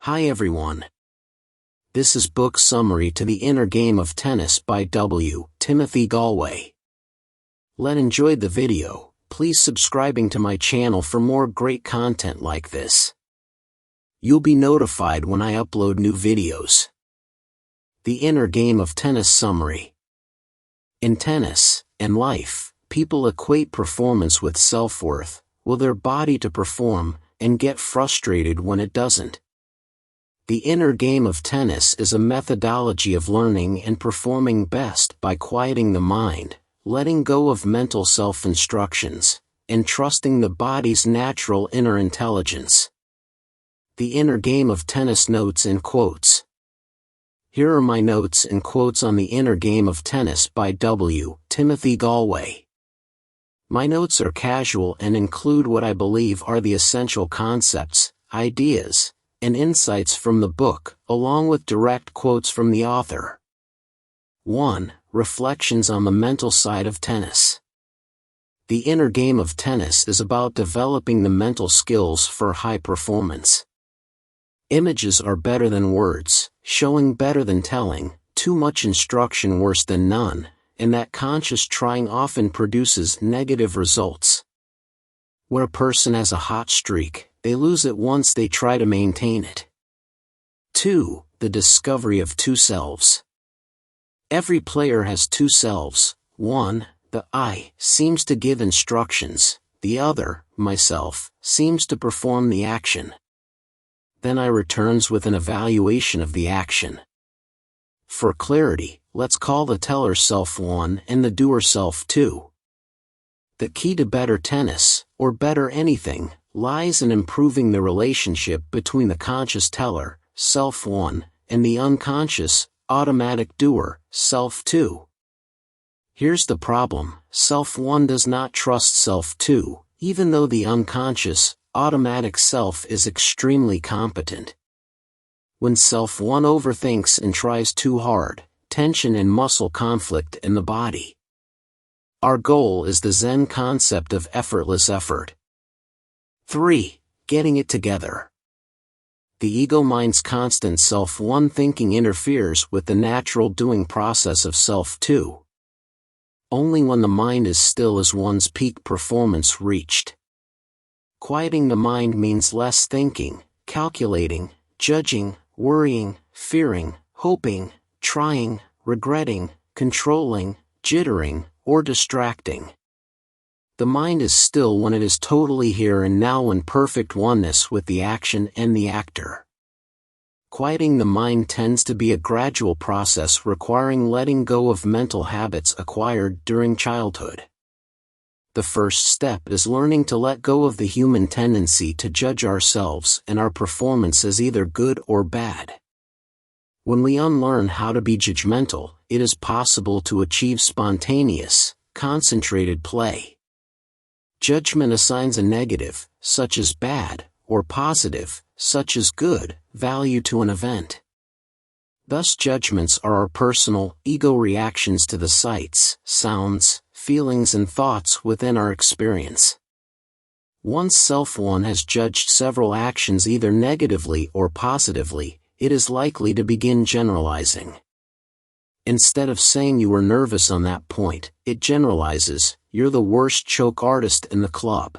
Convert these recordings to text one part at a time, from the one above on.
Hi everyone. This is book summary to The Inner Game of Tennis by W. Timothy Gallwey. Let's enjoy the video. Please subscribing to my channel for more great content like this. You'll be notified when I upload new videos. The Inner Game of Tennis Summary. In tennis and life, people equate performance with self-worth, will their body to perform, and get frustrated when it doesn't. The inner game of tennis is a methodology of learning and performing best by quieting the mind, letting go of mental self-instructions, and trusting the body's natural inner intelligence. The Inner Game of Tennis Notes and Quotes. Here are my notes and quotes on The Inner Game of Tennis by W. Timothy Gallwey. My notes are casual and include what I believe are the essential concepts, ideas, and insights from the book, along with direct quotes from the author. 1. Reflections on the mental side of tennis. The inner game of tennis is about developing the mental skills for high performance. Images are better than words, showing better than telling, too much instruction worse than none, and that conscious trying often produces negative results. Where a person has a hot streak, they lose it once they try to maintain it. 2. The discovery of two selves. Every player has two selves. One, the I, seems to give instructions, the other, myself, seems to perform the action. Then I returns with an evaluation of the action. For clarity, let's call the teller self 1 and the doer self 2. The key to better tennis, or better anything, lies in improving the relationship between the conscious teller, self 1, and the unconscious, automatic doer, self 2. Here's the problem: self 1 does not trust self 2, even though the unconscious, automatic self is extremely competent. When self 1 overthinks and tries too hard, tension and muscle conflict in the body. Our goal is the Zen concept of effortless effort. 3. Getting it together. The ego mind's constant self 1 thinking interferes with the natural doing process of self 2. Only when the mind is still is one's peak performance reached. Quieting the mind means less thinking, calculating, judging, worrying, fearing, hoping, trying, regretting, controlling, jittering, or distracting. The mind is still when it is totally here and now in perfect oneness with the action and the actor. Quieting the mind tends to be a gradual process requiring letting go of mental habits acquired during childhood. The first step is learning to let go of the human tendency to judge ourselves and our performance as either good or bad. When we unlearn how to be judgmental, it is possible to achieve spontaneous, concentrated play. Judgment assigns a negative, such as bad, or positive, such as good, value to an event. Thus judgments are our personal, ego reactions to the sights, sounds, feelings and thoughts within our experience. Once self 1 has judged several actions either negatively or positively, it is likely to begin generalizing. Instead of saying you were nervous on that point, it generalizes, you're the worst choke artist in the club.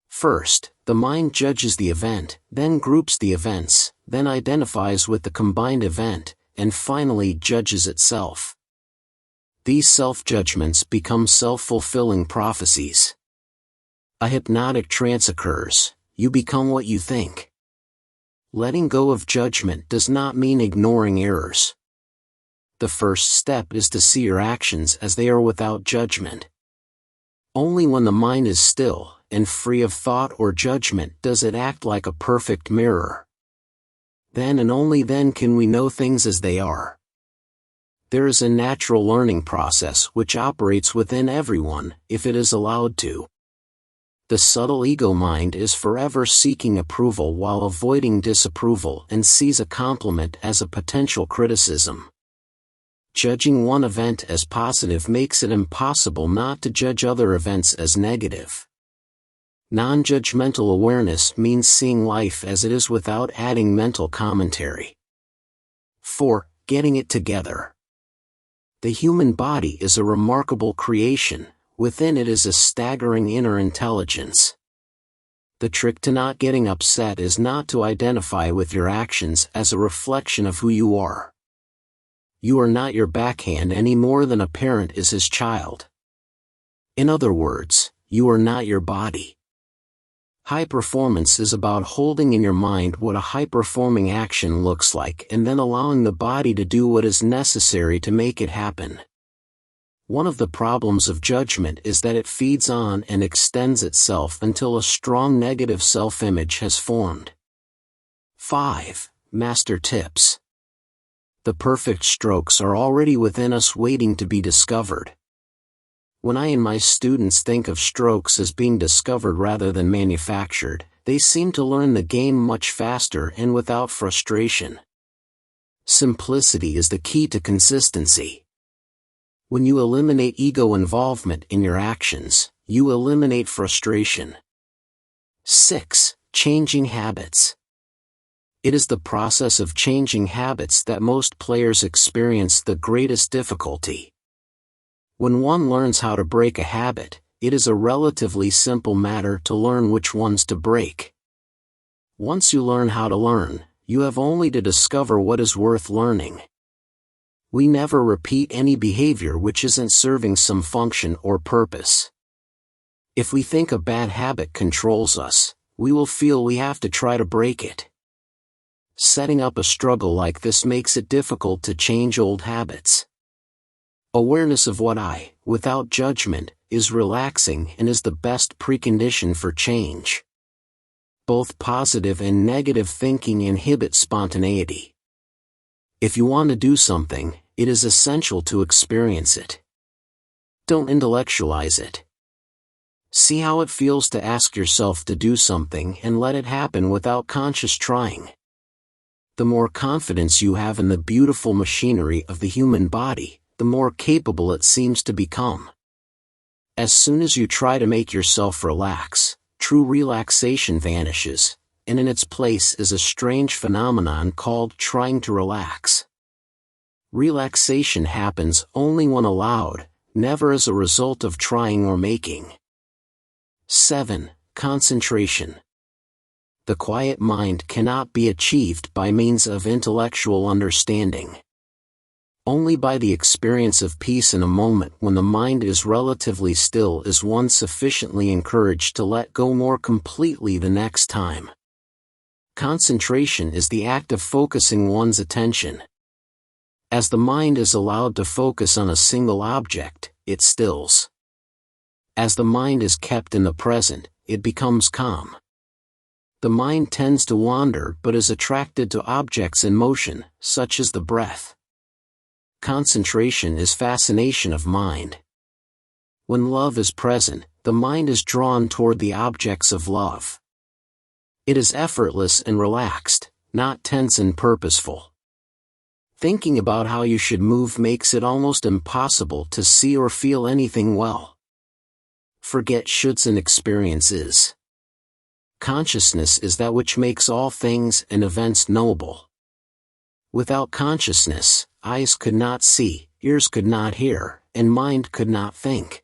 First, the mind judges the event, then groups the events, then identifies with the combined event, and finally judges itself. These self-judgments become self-fulfilling prophecies. A hypnotic trance occurs, you become what you think. Letting go of judgment does not mean ignoring errors. The first step is to see your actions as they are without judgment. Only when the mind is still, and free of thought or judgment does it act like a perfect mirror. Then and only then can we know things as they are. There is a natural learning process which operates within everyone, if it is allowed to. The subtle ego mind is forever seeking approval while avoiding disapproval and sees a compliment as a potential criticism. Judging one event as positive makes it impossible not to judge other events as negative. Non-judgmental awareness means seeing life as it is without adding mental commentary. 4. Getting it together. The human body is a remarkable creation. Within it is a staggering inner intelligence. The trick to not getting upset is not to identify with your actions as a reflection of who you are. You are not your backhand any more than a parent is his child. In other words, you are not your body. High performance is about holding in your mind what a high-performing action looks like and then allowing the body to do what is necessary to make it happen. One of the problems of judgment is that it feeds on and extends itself until a strong negative self-image has formed. 5. Master tips. The perfect strokes are already within us waiting to be discovered. When I and my students think of strokes as being discovered rather than manufactured, they seem to learn the game much faster and without frustration. Simplicity is the key to consistency. When you eliminate ego involvement in your actions, you eliminate frustration. 6. Changing habits. It is the process of changing habits that most players experience the greatest difficulty. When one learns how to break a habit, it is a relatively simple matter to learn which ones to break. Once you learn how to learn, you have only to discover what is worth learning. We never repeat any behavior which isn't serving some function or purpose. If we think a bad habit controls us, we will feel we have to try to break it. Setting up a struggle like this makes it difficult to change old habits. Awareness of what without judgment, is relaxing and is the best precondition for change. Both positive and negative thinking inhibit spontaneity. If you want to do something, it is essential to experience it. Don't intellectualize it. See how it feels to ask yourself to do something and let it happen without conscious trying. The more confidence you have in the beautiful machinery of the human body, the more capable it seems to become. As soon as you try to make yourself relax, true relaxation vanishes, and in its place is a strange phenomenon called trying to relax. Relaxation happens only when allowed, never as a result of trying or making. 7. Concentration. The quiet mind cannot be achieved by means of intellectual understanding. Only by the experience of peace in a moment when the mind is relatively still is one sufficiently encouraged to let go more completely the next time. Concentration is the act of focusing one's attention. As the mind is allowed to focus on a single object, it stills. As the mind is kept in the present, it becomes calm. The mind tends to wander but is attracted to objects in motion, such as the breath. Concentration is fascination of mind. When love is present, the mind is drawn toward the objects of love. It is effortless and relaxed, not tense and purposeful. Thinking about how you should move makes it almost impossible to see or feel anything well. Forget shoulds and experience is. Consciousness is that which makes all things and events knowable. Without consciousness, eyes could not see, ears could not hear, and mind could not think.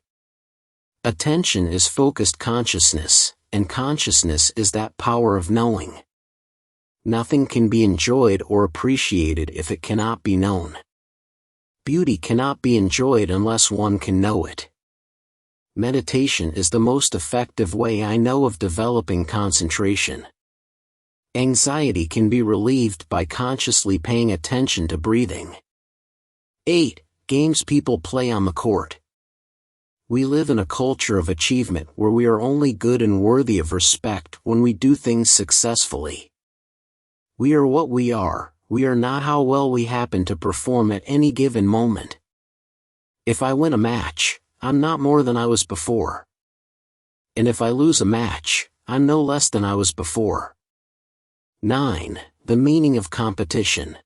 Attention is focused consciousness, and consciousness is that power of knowing. Nothing can be enjoyed or appreciated if it cannot be known. Beauty cannot be enjoyed unless one can know it. Meditation is the most effective way I know of developing concentration. Anxiety can be relieved by consciously paying attention to breathing. 8. Games people play on the court. We live in a culture of achievement where we are only good and worthy of respect when we do things successfully. We are what we are not how well we happen to perform at any given moment. If I win a match, I'm not more than I was before. And if I lose a match, I'm no less than I was before. 9. The meaning of competition.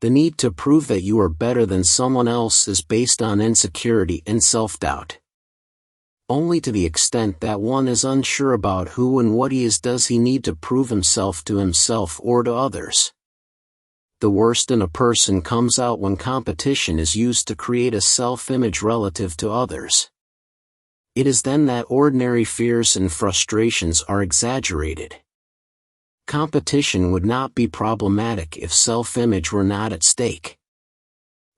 The need to prove that you are better than someone else is based on insecurity and self-doubt. Only to the extent that one is unsure about who and what he is does he need to prove himself to himself or to others. The worst in a person comes out when competition is used to create a self-image relative to others. It is then that ordinary fears and frustrations are exaggerated. Competition would not be problematic if self-image were not at stake.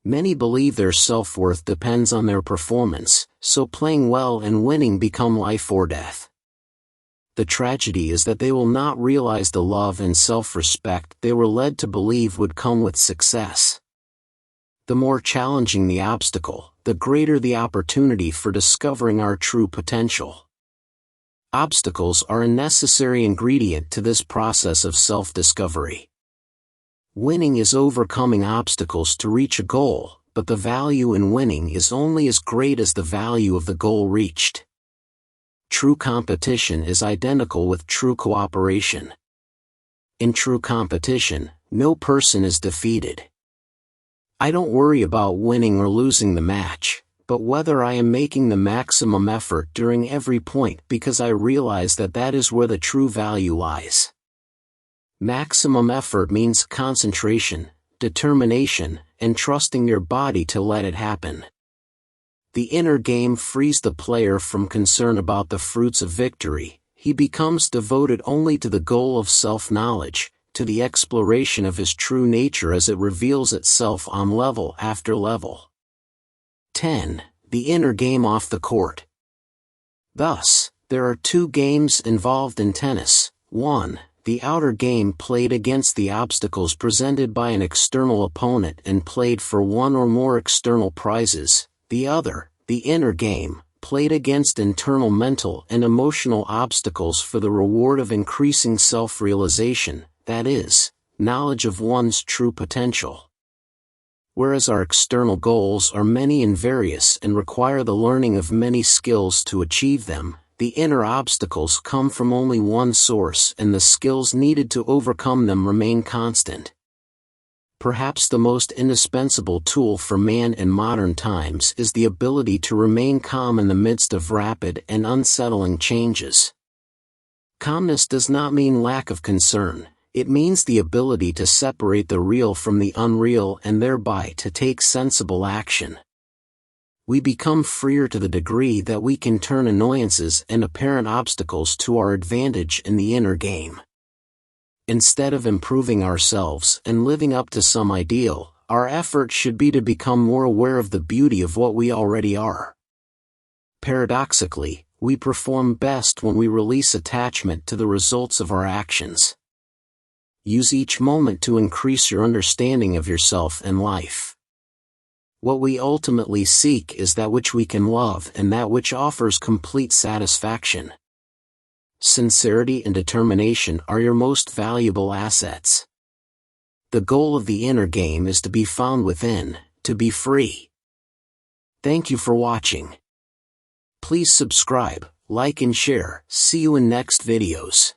Many believe their self-worth depends on their performance, so playing well and winning become life or death. The tragedy is that they will not realize the love and self-respect they were led to believe would come with success. The more challenging the obstacle, the greater the opportunity for discovering our true potential. Obstacles are a necessary ingredient to this process of self-discovery. Winning is overcoming obstacles to reach a goal, but the value in winning is only as great as the value of the goal reached. True competition is identical with true cooperation. In true competition, no person is defeated. I don't worry about winning or losing the match, but whether I am making the maximum effort during every point because I realize that that is where the true value lies. Maximum effort means concentration, determination, and trusting your body to let it happen. The inner game frees the player from concern about the fruits of victory. He becomes devoted only to the goal of self-knowledge, to the exploration of his true nature as it reveals itself on level after level. 10. The inner game off the court. Thus, there are two games involved in tennis. 1. The outer game played against the obstacles presented by an external opponent and played for one or more external prizes. The other, the inner game, played against internal mental and emotional obstacles for the reward of increasing self-realization, that is, knowledge of one's true potential. Whereas our external goals are many and various and require the learning of many skills to achieve them, the inner obstacles come from only one source and the skills needed to overcome them remain constant. Perhaps the most indispensable tool for man in modern times is the ability to remain calm in the midst of rapid and unsettling changes. Calmness does not mean lack of concern, it means the ability to separate the real from the unreal and thereby to take sensible action. We become freer to the degree that we can turn annoyances and apparent obstacles to our advantage in the inner game. Instead of improving ourselves and living up to some ideal, our effort should be to become more aware of the beauty of what we already are. Paradoxically, we perform best when we release attachment to the results of our actions. Use each moment to increase your understanding of yourself and life. What we ultimately seek is that which we can love and that which offers complete satisfaction. Sincerity and determination are your most valuable assets. The goal of the inner game is to be found within, to be free. Thank you for watching. Please subscribe, like and share. See you in next videos.